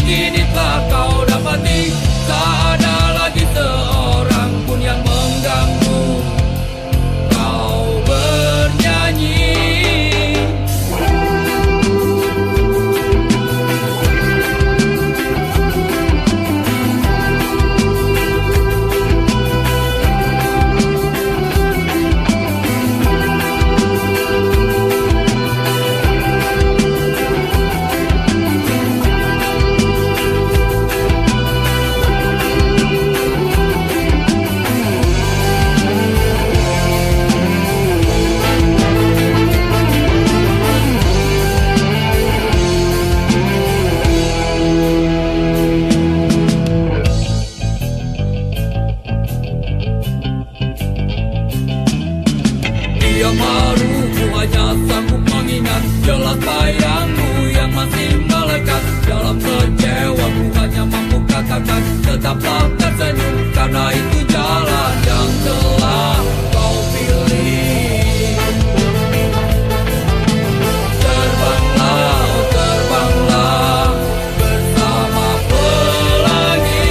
kini telah kau dapati. Tak ada lagi seorang pun yang mengganggu kau bernyanyi. Yang malu ku hanya sanggup mengingat jelas bayangmu yang masih melekat. Dalam kecewa ku hanya mampu katakan tetaplah tersenyum, karena itu jalan yang telah kau pilih. Terbanglah, oh terbanglah bersama pelangi.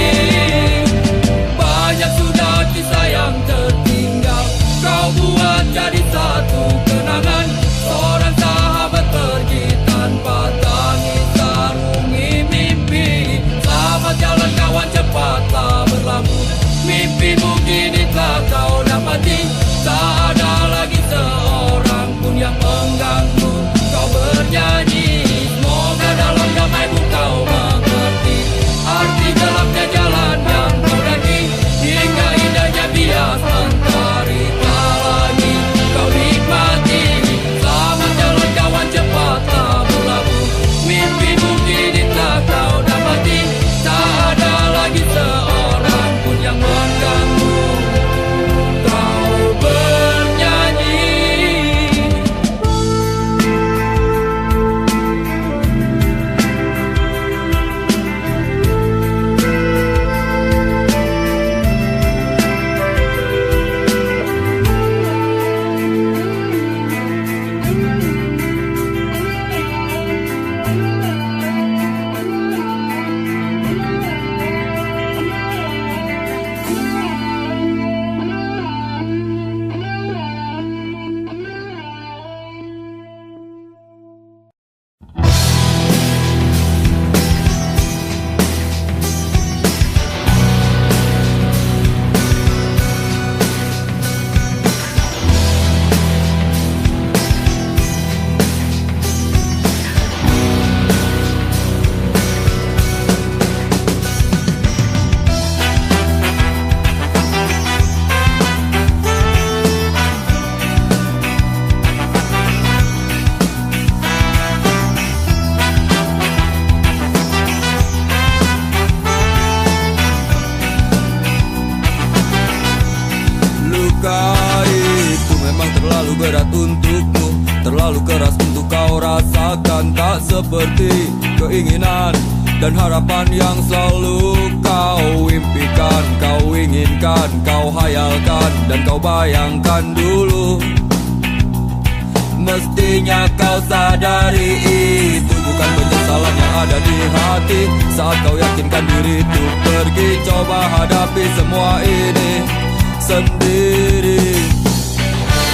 Banyak sudah kisah yang tertinggal kau buat jadi satu kenangan. Seorang sahabat pergi tanpa tangis sarungi mimpi. Selamat jalan kawan, cepatlah berlabuh. Mimpimu kini telah kau dapati. Tak ada lagi seorang pun yang mengganggu kau bernyanyi. Semoga dalam damaimu kau mengerti arti gelapnya jalan yang kau daki. Hingga indahnya bias mentari lagi kau nikmati. Selamat jalan kawan, cepatlah berlabuh. Mimpimu kini telah kau dapati. Tak ada lagi seorang pun yang mengganggu kau bernyanyi. Terlalu berat untukmu, terlalu keras untuk kau rasakan. Tak seperti keinginan dan harapan yang selalu kau impikan, kau inginkan, kau hayalkan, dan kau bayangkan dulu. Mestinya kau sadari itu bukan penyesalan yang ada di hati. Saat kau yakinkan diri untuk pergi, coba hadapi semua ini sendiri.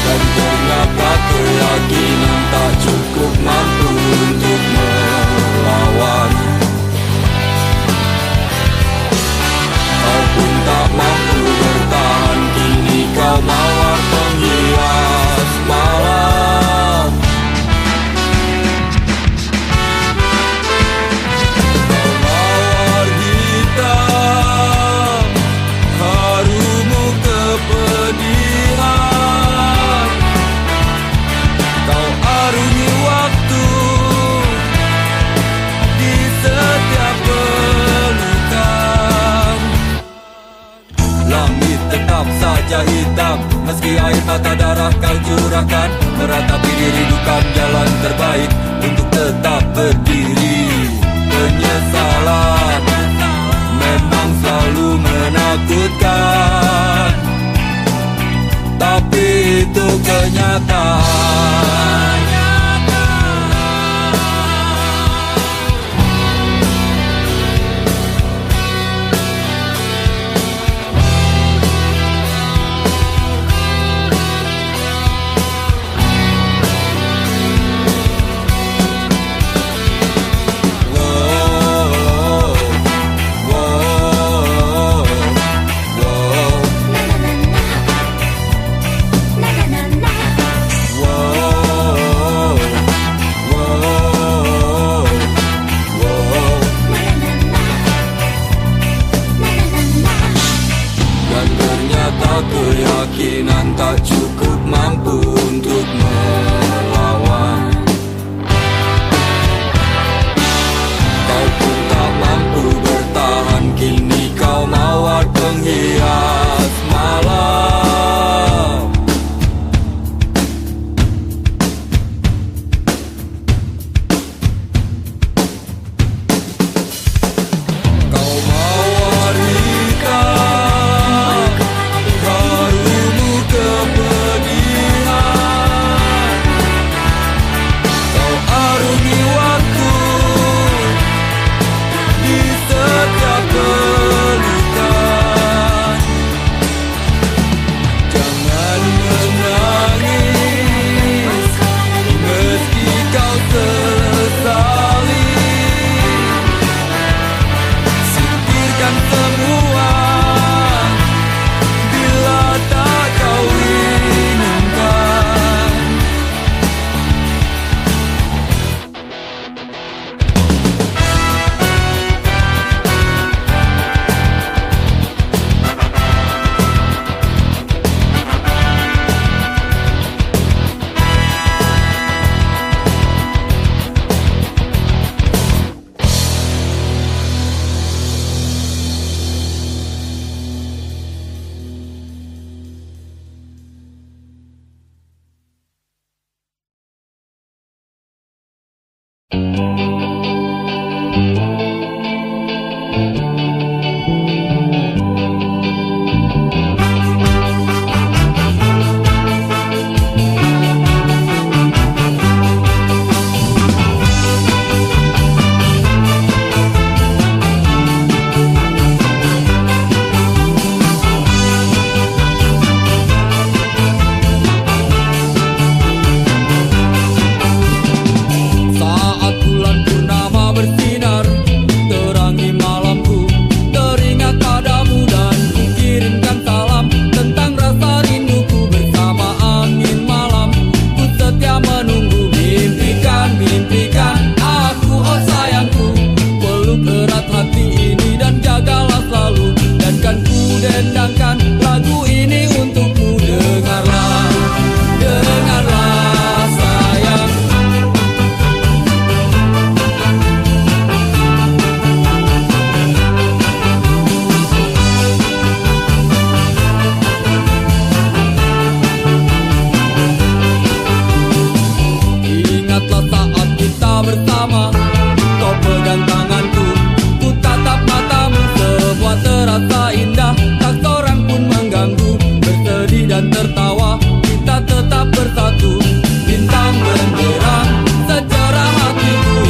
Dan ternyata keyakinan tak cukup mampu untuk melawan. Kau pun tak mampu bertahan, kini kau mawar penghias malam. Kau mawar hitam, harumu kepedihan. Kau arungi waktu di setiap pelukan. Langit tetap saja hitam, meski air mata darah kau curahkan. Meratapi diri bukan jalan terbaik untuk tetap berdiri. Penyesalan memang selalu menakutkan, tapi itu kenyataan.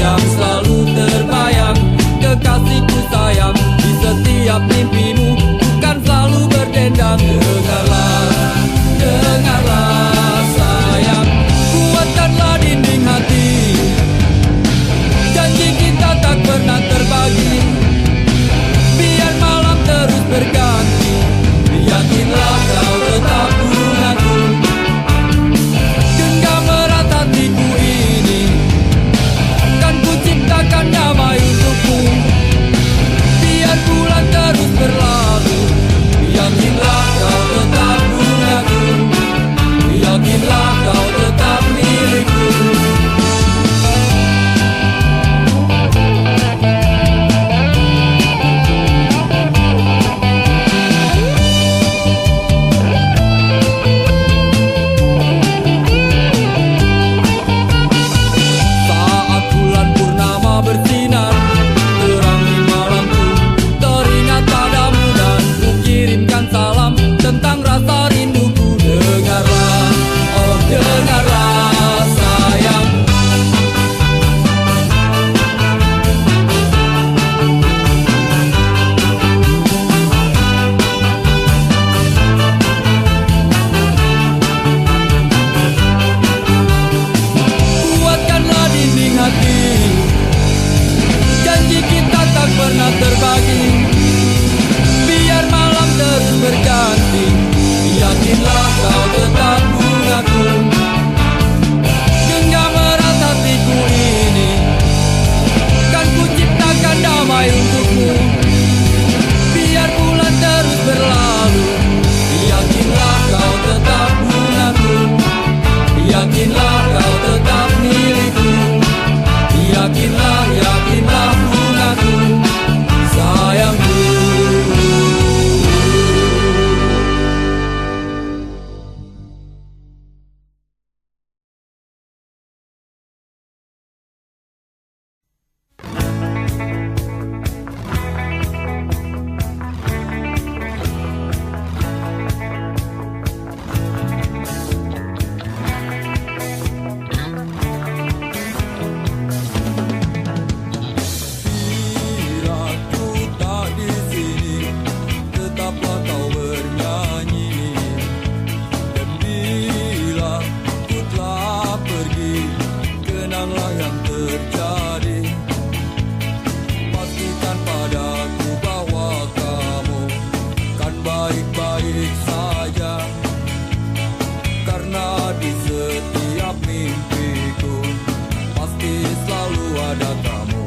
yang selalu terbayang, kekasihku sayang, di setiap mimpimu bukan selalu berdendang. Dengarlah, dengarlah sayang, kuatkanlah dinding hati, janji kita tak pernah terbagi, biar malam terus berganti. Yakinlah kau tetap bungaku, genggam erat hatiku ini, kan ku ciptakan damai untukmu, biar bulan terus berlalu. Yakinlah kau tetap bungaku, yakinlah kau tetap milikku. Saat bulan purnama bersinar, terangi malamku, teringat padamu dan ku kirimkan salam tentang rasa rinduku. Dengarlah, oh dengarlah sayang, kuatkanlah dinding hati, janji kita tak pernah terbagi, biar malam terus berganti. Yakinlah kau tetap bungaku, genggam erat hatiku ini, kan ku ciptakan damai untukmu, biar bulan terus berlalu. Yakinlah kau tetap bungaku, yakinlah kau tetap milikku. Yakinlah, yakinlah bungaku, sayangku. Bila ku tak di sini, tetaplah kau bernyanyi. Dan bila ku telah pergi, kenanglah yang terjadi. Pastikan padaku bahwa kamu kan baik-baik saja, karena di setiap mimpiku pasti selalu ada kamu.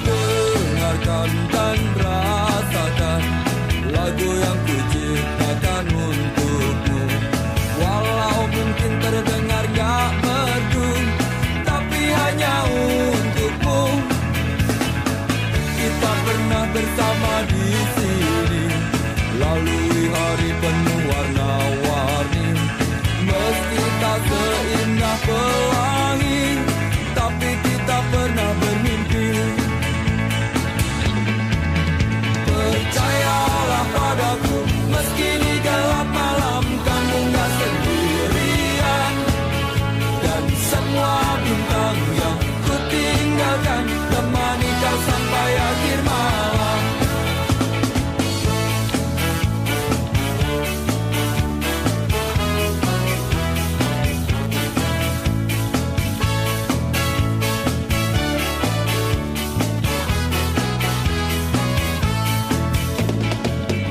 Dengarkan dan rasakan lagu yang ku ciptakan untukmu. Walau mungkin terdengar gak merdu, tapi hanya untukmu. Kita pernah bersama di sini, lalui hari penuh warna-warni. Meski tak seindah pelangi, tapi kita pernah bermimpi. Percayalah padaku, meski di gelap malam kamu gak sendirian. Dan semua bintang yang ku tinggalkan temani kau sampai akhir malam.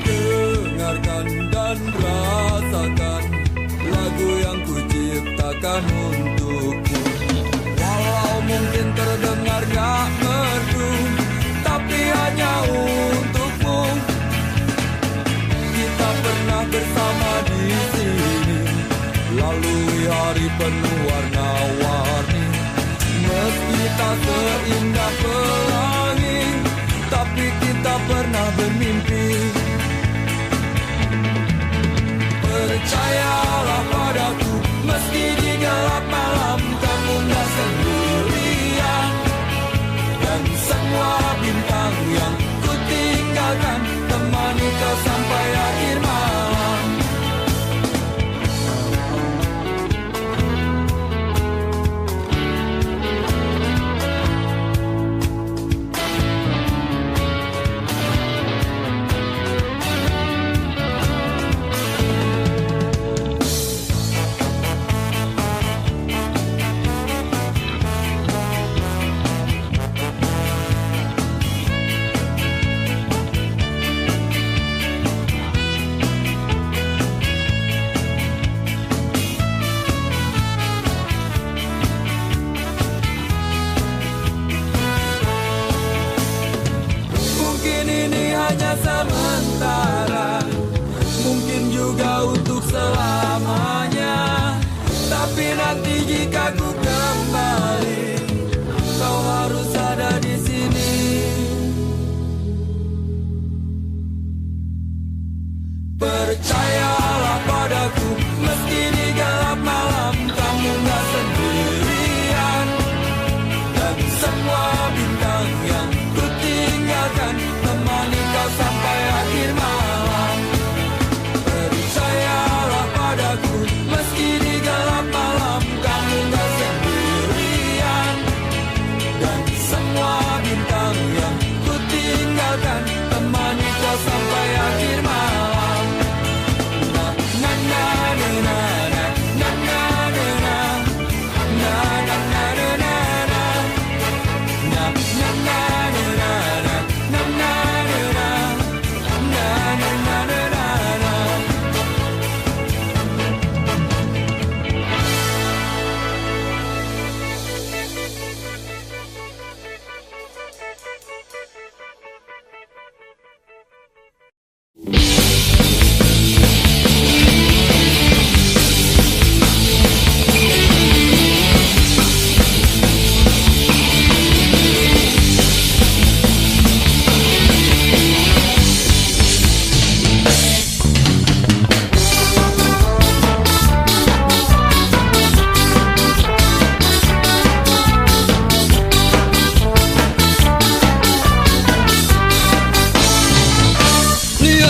Dengarkan dan rasakan lagu yang ku ciptakan untukmu. Walau mungkin terdengar gak merdu, tapi hanya untukmu. Kita pernah bersama di sini, lalui hari penuh warna-warni. Meski tak seindah pelangi, tapi kita pernah bermimpi. Percayalah padaku, meski di gelap malam kamu gak sendirian. Dan semua bintang yang ku tinggalkan temani kau sampai akhir malam. padaku kembali. Kau harus ada di sini. Percayalah padaku, meski di gelap malam kamu gak sendirian. Dan semua bintang yang ku tinggalkan temani kau sampai akhir malam. Percayalah padaku, meski di gelap malam kamu gak sendirian. Dan semua bintang yang ku tinggalkan temani kau sampai akhir malam.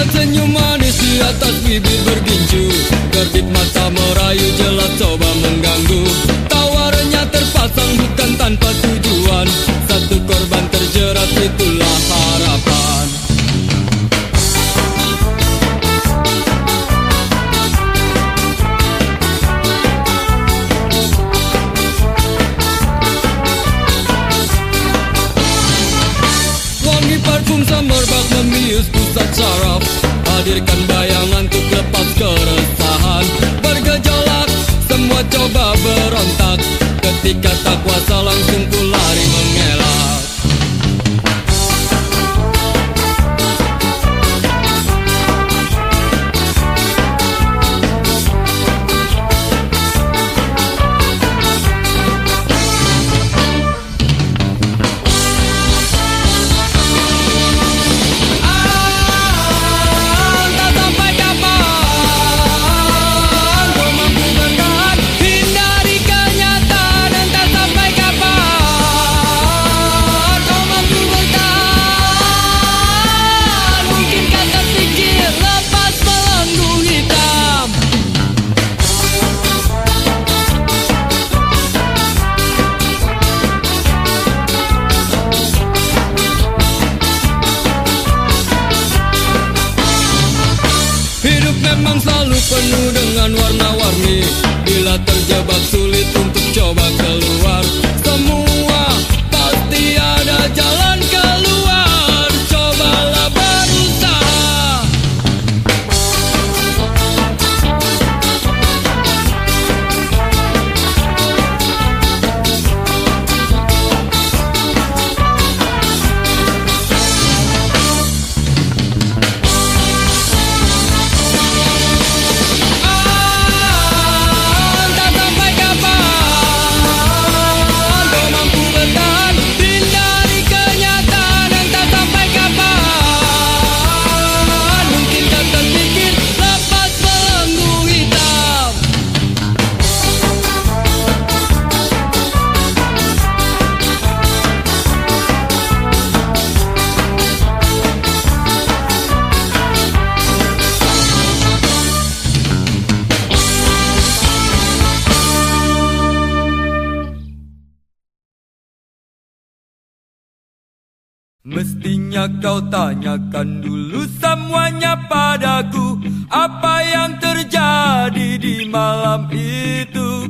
Senyum manis di atas bibir bergincu, gerbit mata merayu jelas coba mengganggu. Tawarannya terpasang bukan tanpa tujuan, satu korban terjerat itulah harapan. Wangi parfum semerbak membius pusat saraf, hadirkan bayangan untuk lepas keresahan. Bergejolak, semua coba berontak, ketika tak kuasa langsung ku lari mengelak. Memang selalu penuh dengan warna-warni, bila terjebak sulit untuk coba keluar. Semua pasti ada jalan keluar, cobalah berusaha. Mestinya kau tanyakan dulu semuanya padaku, apa yang terjadi di malam itu.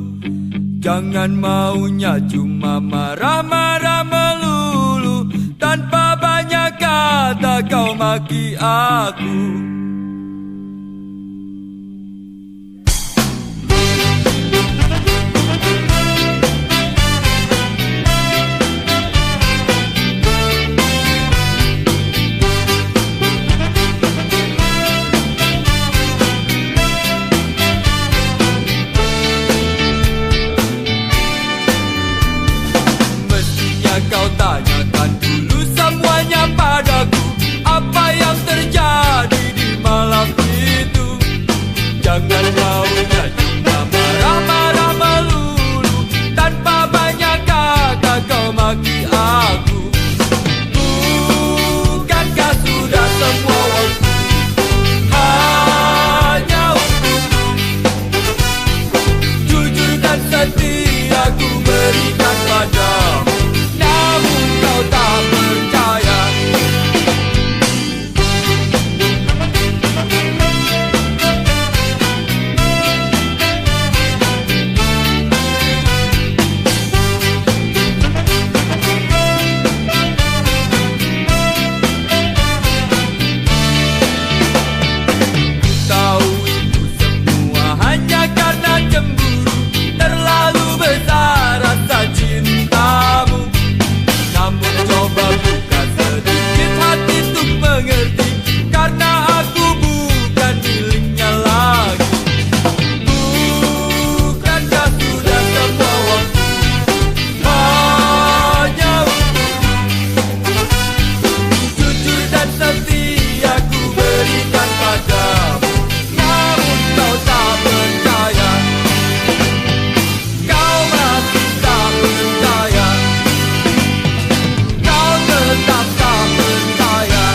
Jangan maunya cuma marah-marah melulu, tanpa banyak kata kau maki aku. kau tanyakan dulu semuanya padaku, apa yang terjadi di malam itu. Jangan maunya cuma marah-marah melulu, tanpa banyak kata kau maki aku. Bukankah sudah semua waktu hanya untukmu? Jujur dan setia ku berikan padamu, namun kau tak percaya. Tahu itu semua hanya karena cemburu, terlalu besar rasa cintamu. Namun coba buka sedikit hati untuk mengerti, karena aku bukan miliknya lagi. Bukankah sudah semua waktu hanya untukmu? Jujur dan setia ku berikan padamu, namun kau tak percaya. Kau masih tak percaya. Kau tetap tak percaya.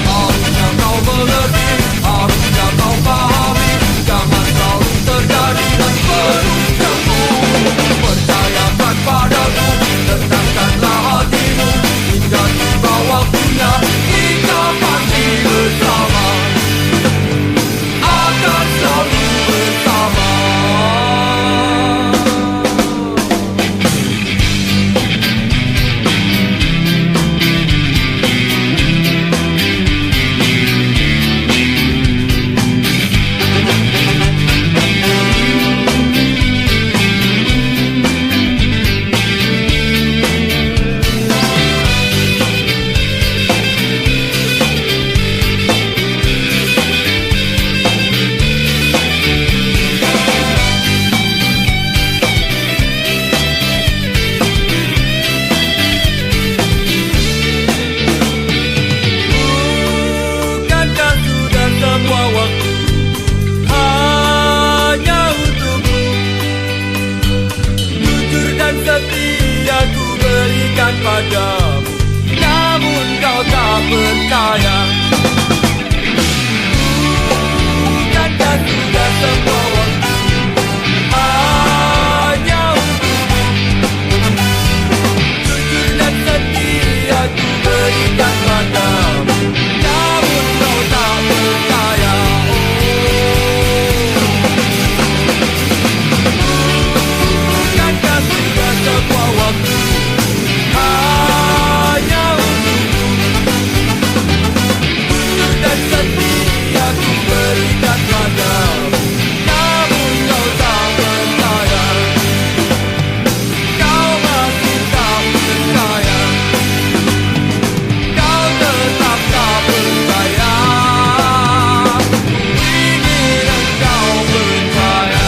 Harusnya kau mengerti, harusnya kau pahami, jangan selalu terjadi dan penuh cemburu. Percayakan padaku, tenangkanlah hatimu, hingga tiba waktunya kita pasti bersama, akan selalu bersama. Bukankah sudah semua waktu hanya untukmu? Jujur dan setia ku berikan padamu, namun kau tak percaya. Bukankah sudah semua waktu hanya untukmu? Jujur dan setia ku berikan padamu, namun kau tak percaya. Bukankah sudah semua waktu hanya untukmu? Jujur dan setia ku berikan padamu, namun kau tak percaya. Kau masih tak percaya. Kau tetap tak percaya. Ingin engkau percaya.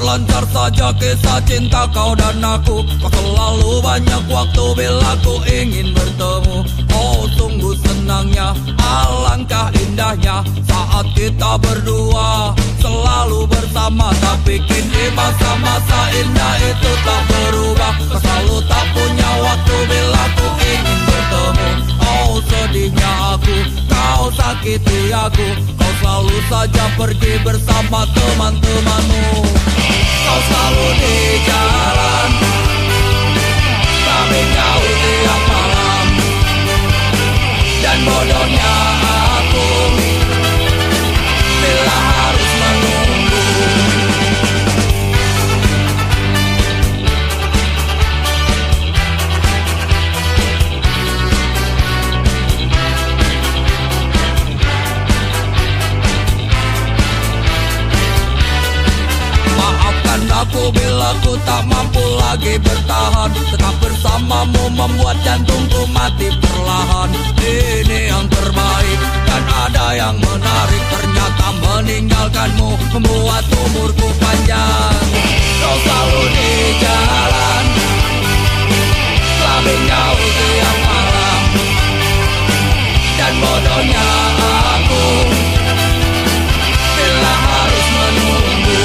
Lancar saja kisah cinta kau dan aku. Kau selalu banyak waktu bila ku ingin bertemu. Oh sungguh senangnya, alangkah indahnya saat kita berdua selalu bersama. Tapi kini masa-masa indah itu tak berubah. Kau selalu tak punya waktu pergi bersama teman-temanmu. Kau selalu di jalan, tapi kau tiap malam. Dan bodohnya aku bila harus menunggu. Maafkan aku bila ku tak mampu lagi bertahan. Tetap bersamamu membuat jantungku mati perlahan. Ini yang terbaik dan ada yang menarik. Ternyata meninggalkanmu membuat umurku panjang. Kau selalu di jalan, tapi kau tiap malam. Dan bodohnya aku bila harus menunggu.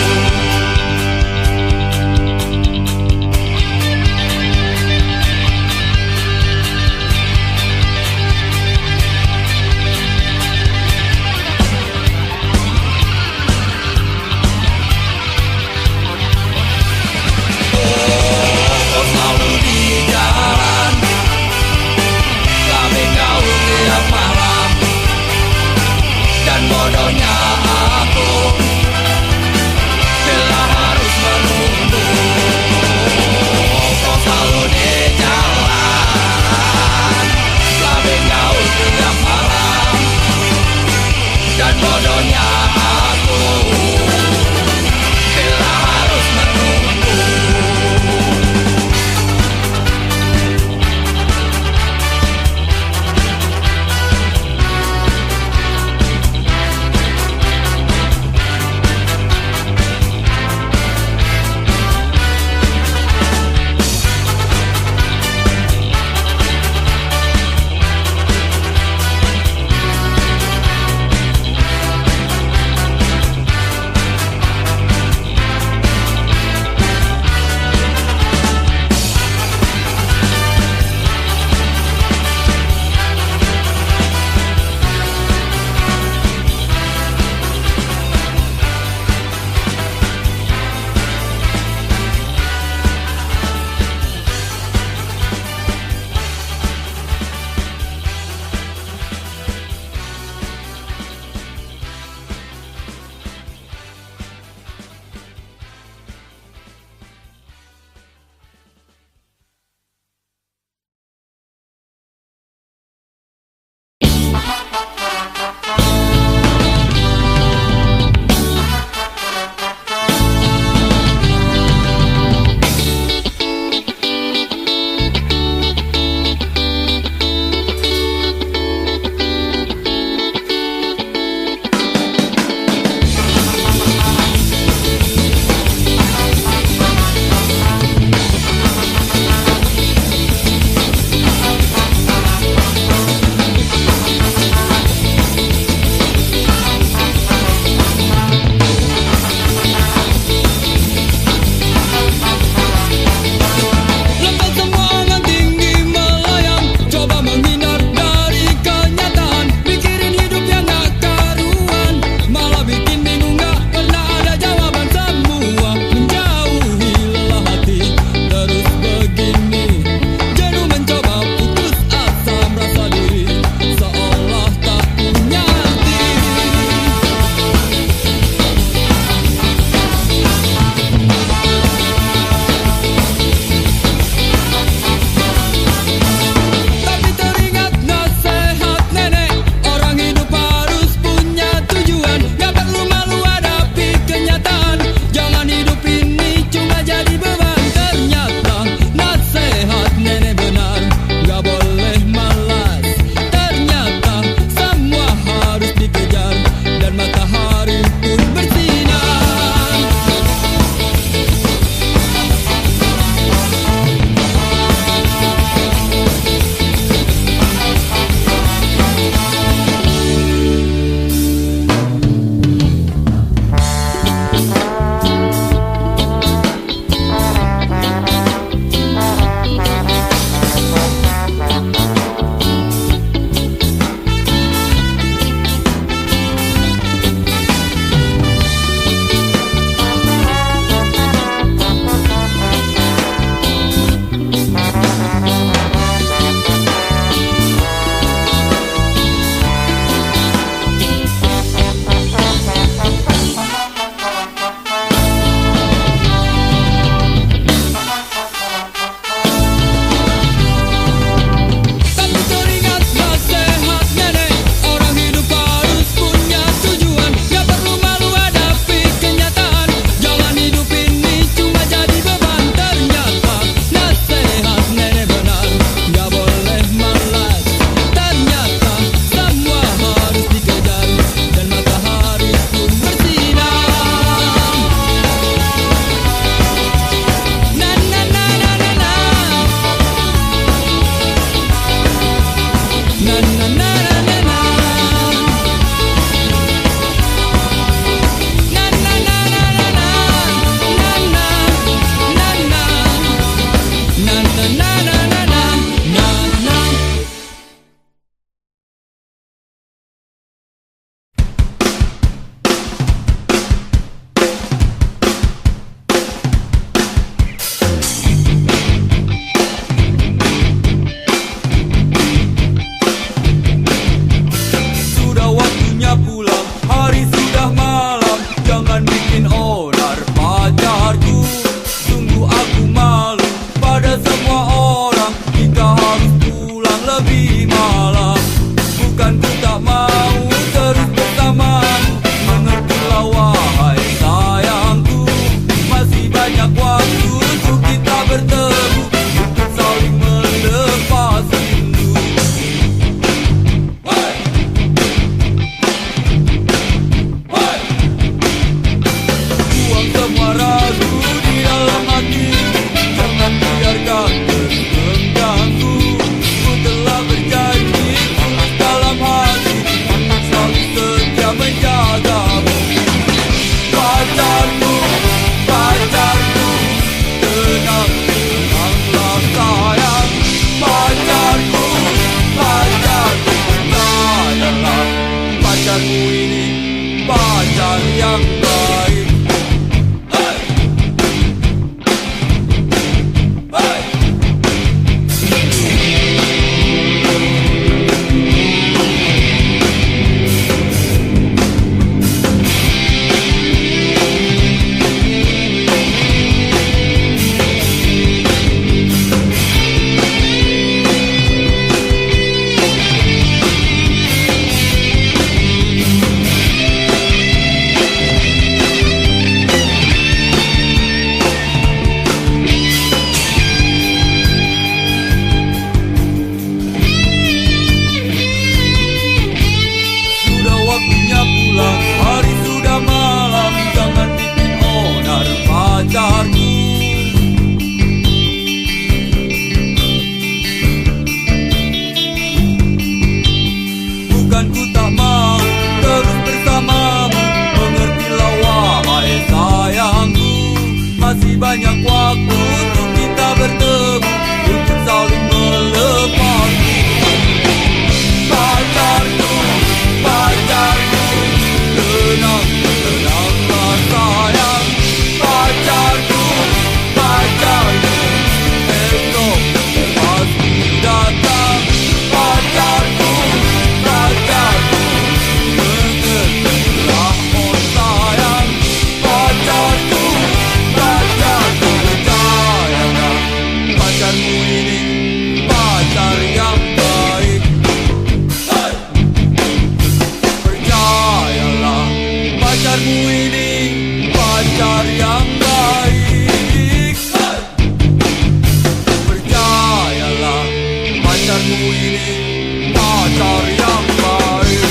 pacarmu ini pacar yang baik.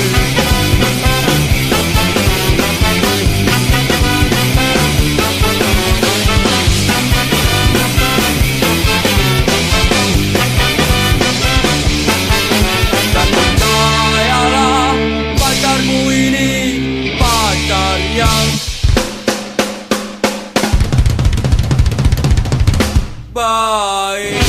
Dan percayalah, pacarmu ini pacar yang baik.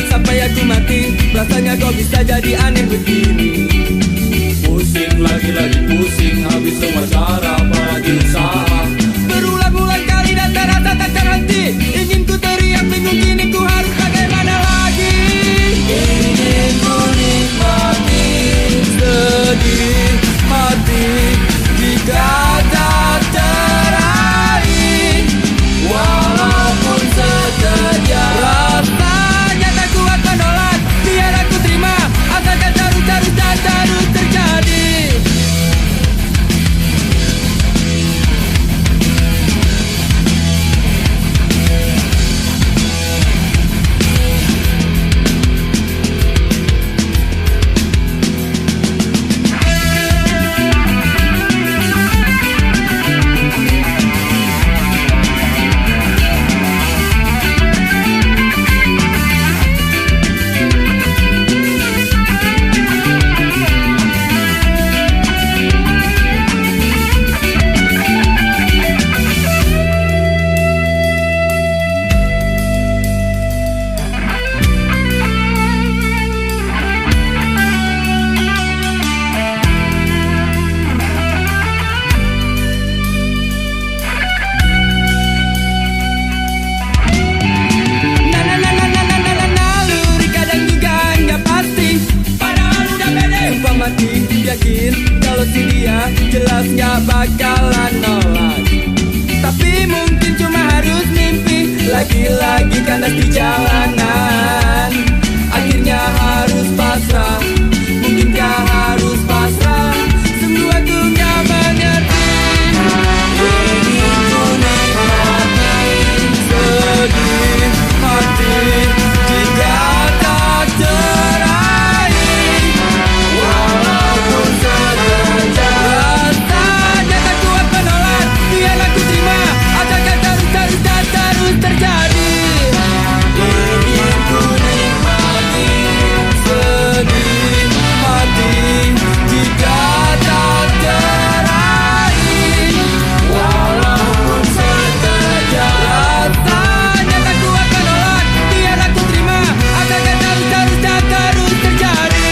sampai aku mati. Rasanya kok bisa jadi aneh begini. Pusing lagi pusing, habis semua cara apalagi usaha. Berulang-ulang kali dan terasa tak terhenti. Ingin ku teriak bingung kini ku harus bagaimana lagi. Ingin ku nikmati sedih hati jika tak teraih, walaupun sekejap. Rasanya tak kuat menolak, biar aku terima. Asalkan terus dan terus terjadi. Yakin kalau si dia jelas gak bakalan nolak. Tapi mungkin cuma harus mimpi. Lagi-lagi kandas di jalanan. Akhirnya harus pasrah. Mungkinkah harus pasrah? Sungguh aku gak mengerti. Ingin ku nikmati sedih hati jika tak teraih, walaupun sekejap. Rasanya tak kuat menolak, biar aku terima. Asalkan terus dan terus terjadi. Ingin ku nikmati sedih hati jika tak teraih, walaupun sekejap. Rasanya tak kuat menolak, biar aku terima. Asalkan terus dan terus terjadi.